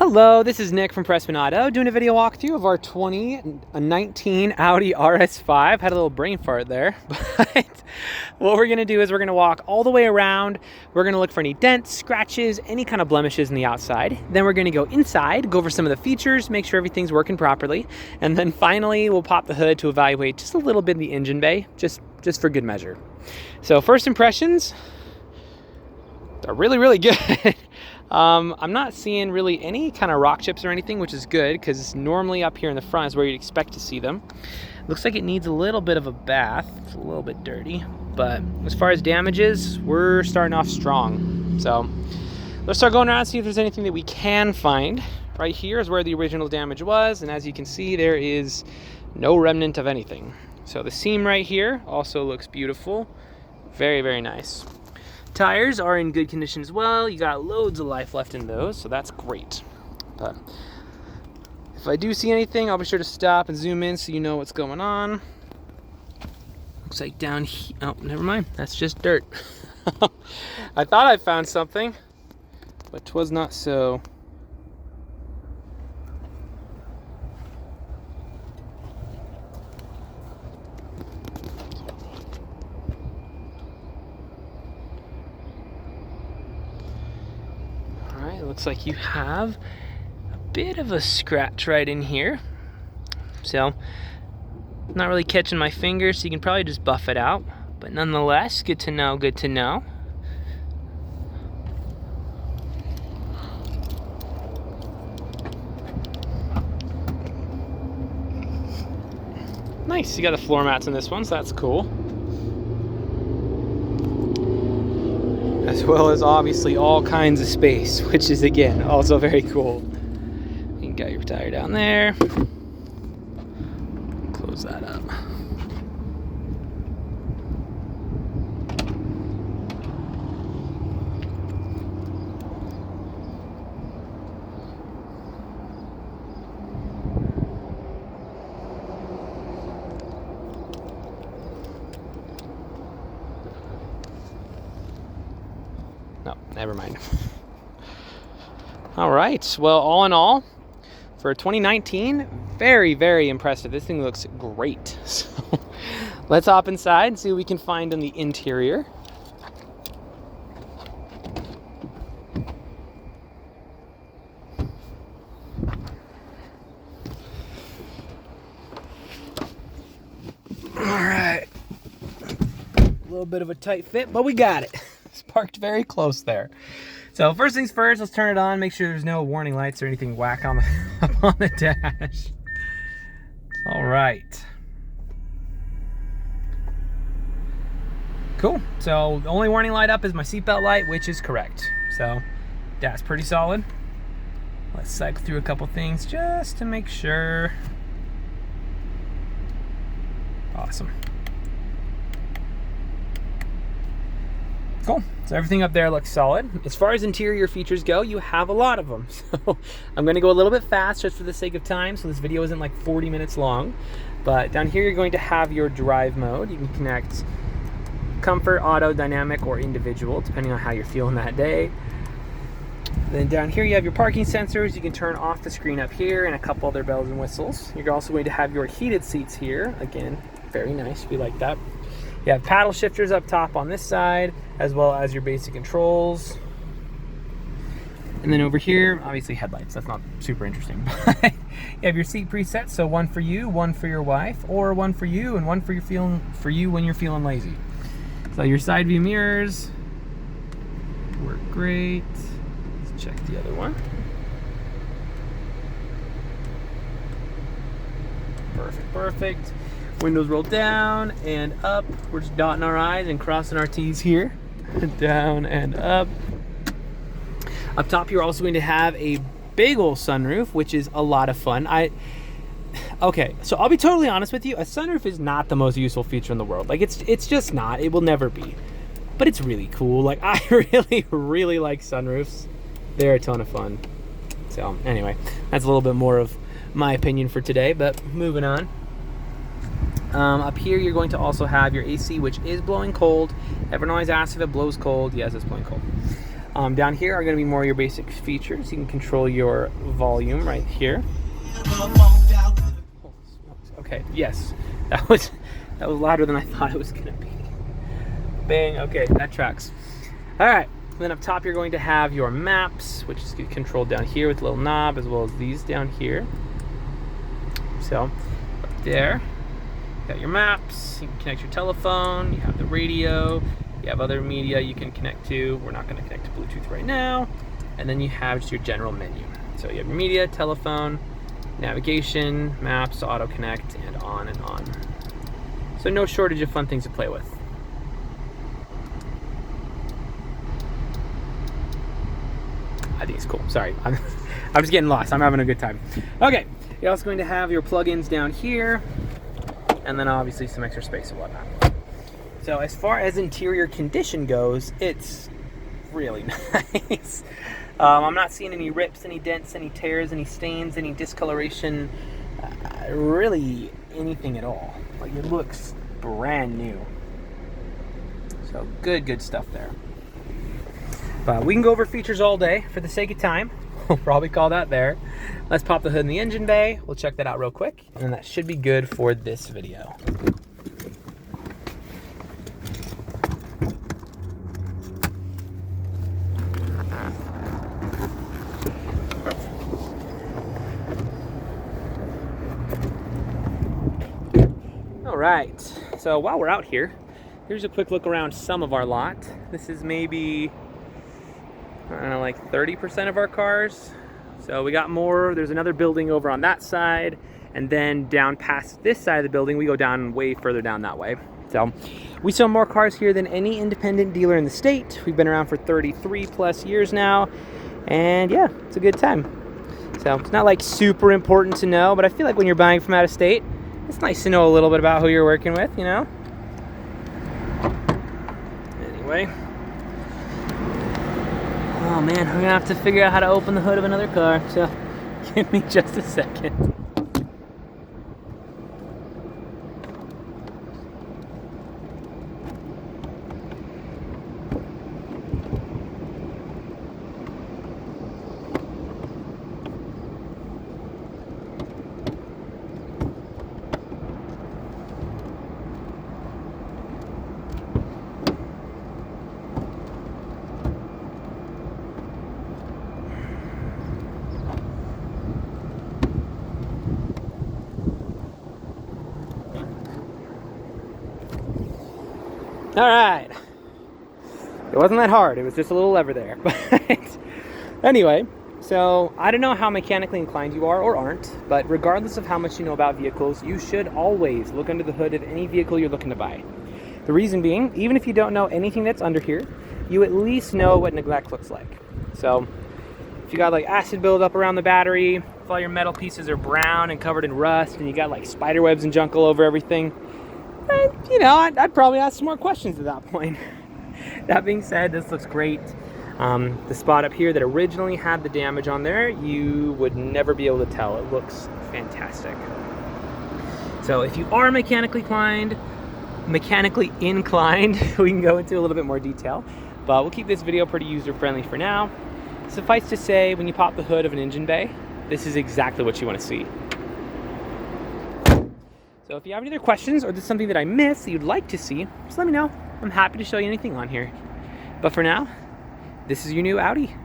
Hello, this is Nick from Prestman Auto doing a video walkthrough of our 2019 Audi RS5. Had a little brain fart there, but what we're gonna do is we're gonna walk all the way around. We're gonna look for any dents, scratches, any kind of blemishes in the outside. Then we're gonna go inside, go over some of the features, make sure everything's working properly. And then finally, we'll pop the hood to evaluate just a little bit in the engine bay, just for good measure. So first impressions, they're really good. I'm not seeing really any kind of rock chips or anything, which is good because normally up here in the front is where you'd expect to see them. Looks like it needs a little bit of a bath. It's a little bit dirty, but as far as damages, we're starting off strong. So let's start going around and see if there's anything that we can find. Right here is where the original damage was, and as you can see, there is no remnant of anything. So the seam right here also looks beautiful. Very nice. Tires are in good condition as well. You got loads of life left in those, so that's great. But if I do see anything, I'll be sure to stop and zoom in so you know what's going on. Looks like down here, oh, never mind, that's just dirt. I thought I found something, but 'twas not so. Looks like you have a bit of a scratch right in here. So, not really catching my fingers, so you can probably just buff it out. But nonetheless, good to know, good to know. Nice, you got the floor mats in this one, so that's cool. As well as obviously all kinds of space, which is again also very cool. You got your tire down there. Close that up. No, never mind. All right, well, all in all, for 2019, very impressive. This thing looks great. So let's hop inside and see what we can find in the interior. All right, a little bit of a tight fit, but we got it. Parked very close there. So first things first, let's turn it on, make sure there's no warning lights or anything whack on the up on the dash. All right. Cool. So the only warning light up is my seatbelt light, which is correct. So that's pretty solid. Let's cycle through a couple things just to make sure. Awesome. Cool, so everything up there looks solid. As far as interior features go, you have a lot of them. So I'm gonna go a little bit fast just for the sake of time, so this video isn't like 40 minutes long. But down here, you're going to have your drive mode. You can connect comfort, auto, dynamic, or individual, depending on how you're feeling that day. Then down here, you have your parking sensors. You can turn off the screen up here and a couple other bells and whistles. You're also going to have your heated seats here. Again, very nice, we like that. You have paddle shifters up top on this side, as well as your basic controls. And then over here, obviously headlights. That's not super interesting. You have your seat presets, so one for you, one for your wife, or one for you and one for you when you're feeling lazy. So your side view mirrors work great. Let's check the other one. Perfect. Windows roll down and up. We're just dotting our I's and crossing our T's here. Down and up. Up top, you're also going to have a big old sunroof, which is a lot of fun. Okay, so I'll be totally honest with you. A sunroof is not the most useful feature in the world. Like, it's just not. It will never be. But it's really cool. Like, I really like sunroofs. They're a ton of fun. So, anyway, that's a little bit more of my opinion for today, but moving on. Up here, you're going to also have your AC, which is blowing cold. Everyone always asks if it blows cold. Yes, it's blowing cold. Down here are going to be more of your basic features. You can control your volume right here. Okay, yes, that was louder than I thought it was going to be. Bang, okay, that tracks. All right, then up top you're going to have your maps, which is controlled down here with a little knob, as well as these down here. So, up there, you got your maps, you can connect your telephone, you have the radio, you have other media you can connect to. We're not going to connect to Bluetooth right now. And then you have just your general menu. So you have your media, telephone, navigation, maps, auto connect, and on and on. So no shortage of fun things to play with. I think it's cool. Sorry, I'm just getting lost. I'm having a good time. Okay, you're also going to have your plugins down here, and then obviously some extra space and whatnot. So as far as interior condition goes, it's really nice. I'm not seeing any rips, any dents, any tears, any stains, any discoloration, really anything at all. Like, it looks brand new. So good stuff there. But we can go over features all day. For the sake of time, we'll probably call that there. Let's pop the hood in the engine bay. We'll check that out real quick, and that should be good for this video. All right, so while we're out here, here's a quick look around some of our lot. This is maybe, I don't know, like 30% of our cars. So we got more. There's another building over on that side, and then down past this side of the building, we go down way further down that way. So we sell more cars here than any independent dealer in the state. We've been around for 33 plus years now, and yeah, it's a good time. So it's not like super important to know, but I feel like when you're buying from out of state, it's nice to know a little bit about who you're working with, you know? Anyway. Oh man, we're gonna have to figure out how to open the hood of another car, so give me just a second. All right, it wasn't that hard. It was just a little lever there. But anyway, so I don't know how mechanically inclined you are or aren't, but regardless of how much you know about vehicles, you should always look under the hood of any vehicle you're looking to buy. The reason being, even if you don't know anything that's under here, you at least know what neglect looks like. So if you got like acid buildup around the battery, if all your metal pieces are brown and covered in rust, and you got like spider webs and junk all over everything, you know, I'd probably ask some more questions at that point. That being said, this looks great. The spot up here that originally had the damage on there, you would never be able to tell. It looks fantastic. So if you are mechanically inclined, we can go into a little bit more detail, but we'll keep this video pretty user-friendly for now. Suffice to say, when you pop the hood of an engine bay, this is exactly what you want to see. So if you have any other questions or there's something that I missed that you'd like to see, just let me know. I'm happy to show you anything on here. But for now, this is your new Audi.